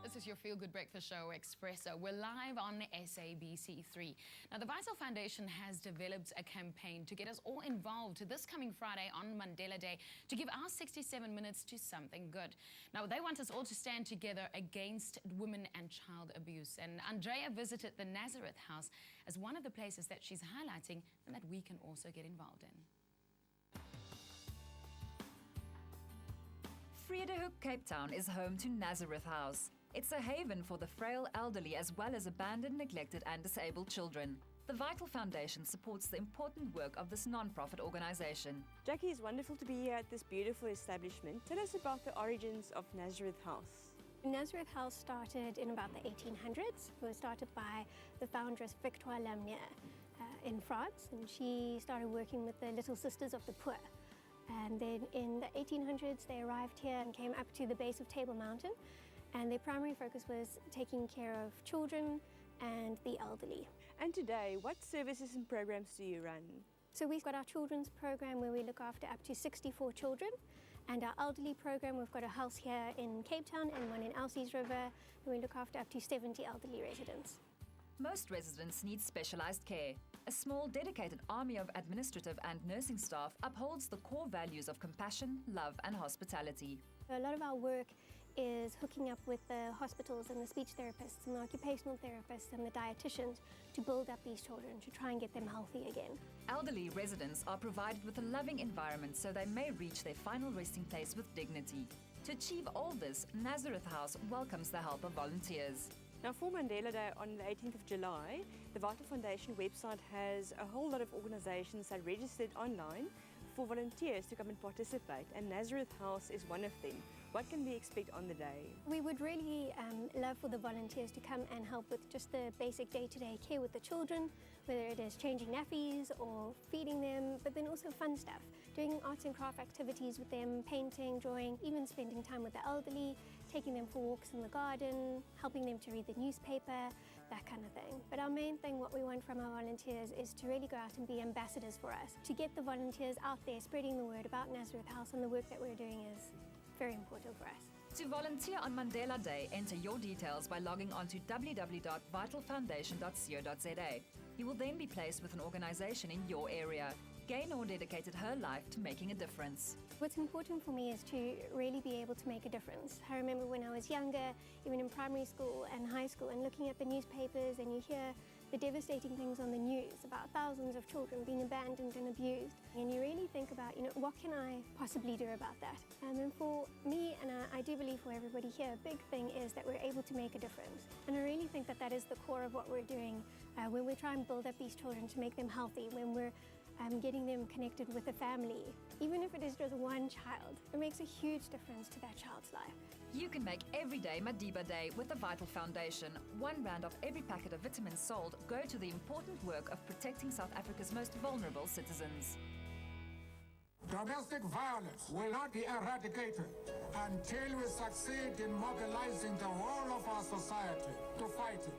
This is your Feel Good Breakfast Show, Expresso. We're live on SABC3. Now, the Vital Foundation has developed a campaign to get us all involved this coming Friday on Mandela Day to give our 67 minutes to something good. Now, they want us all to stand together against women and child abuse. And Andrea visited the Nazareth House as one of the places that she's highlighting and that we can also get involved in. Vredehuk, Cape Town is home to Nazareth House. It's a haven for the frail elderly as well as abandoned, neglected and disabled children. The Vital Foundation supports the important work of this non-profit organisation. Jackie, it's wonderful to be here at this beautiful establishment. Tell us about the origins of Nazareth House. Nazareth House started in about the 1800s. It was started by the foundress Vital-Nazareth in France, and she started working with the Little Sisters of the Poor. And then in the 1800s, they arrived here and came up to the base of Table Mountain. And their primary focus was taking care of children and the elderly. And today, what services and programs do you run? So we've got our children's program where we look after up to 64 children. And our elderly program, we've got a house here in Cape Town and one in Elsie's River, and we look after up to 70 elderly residents. Most residents need specialised care. A small, dedicated army of administrative and nursing staff upholds the core values of compassion, love and hospitality. A lot of our work is hooking up with the hospitals and the speech therapists and the occupational therapists and the dietitians to build up these children, to try and get them healthy again. Elderly residents are provided with a loving environment so they may reach their final resting place with dignity. To achieve all this, Nazareth House welcomes the help of volunteers. Now, for Mandela Day on the 18th of July, the Vital Foundation website has a whole lot of organisations that registered online for volunteers to come and participate, and Nazareth House is one of them. What can we expect on the day? We would really love for the volunteers to come and help with just the basic day-to-day care with the children, whether it is changing nappies or feeding them, but then also fun stuff, doing arts and craft activities with them, painting, drawing, even spending time with the elderly, taking them for walks in the garden, helping them to read the newspaper, that kind of thing. But our main thing, what we want from our volunteers, is to really go out and be ambassadors for us, to get the volunteers out there spreading the word about Nazareth House, and the work that we're doing is very important for us. To volunteer on Mandela Day, enter your details by logging on to www.vitalfoundation.co.za. You will then be placed with an organisation in your area. Gaynor dedicated her life to making a difference. What's important for me is to really be able to make a difference. I remember when I was younger, even in primary school and high school, and looking at the newspapers, and you hear the devastating things on the news about thousands of children being abandoned and abused. And you really think about, what can I possibly do about that? And for me, and I do believe for everybody here, a big thing is that we're able to make a difference. And I really think that that is the core of what we're doing when we try and build up these children to make them healthy, when we're getting them connected with a family. Even if it is just one child, it makes a huge difference to that child's life. You can make every day Madiba Day with the Vital Foundation. R1 of every packet of vitamins sold go to the important work of protecting South Africa's most vulnerable citizens. Domestic violence will not be eradicated until we succeed in mobilizing the whole of our society to fight it.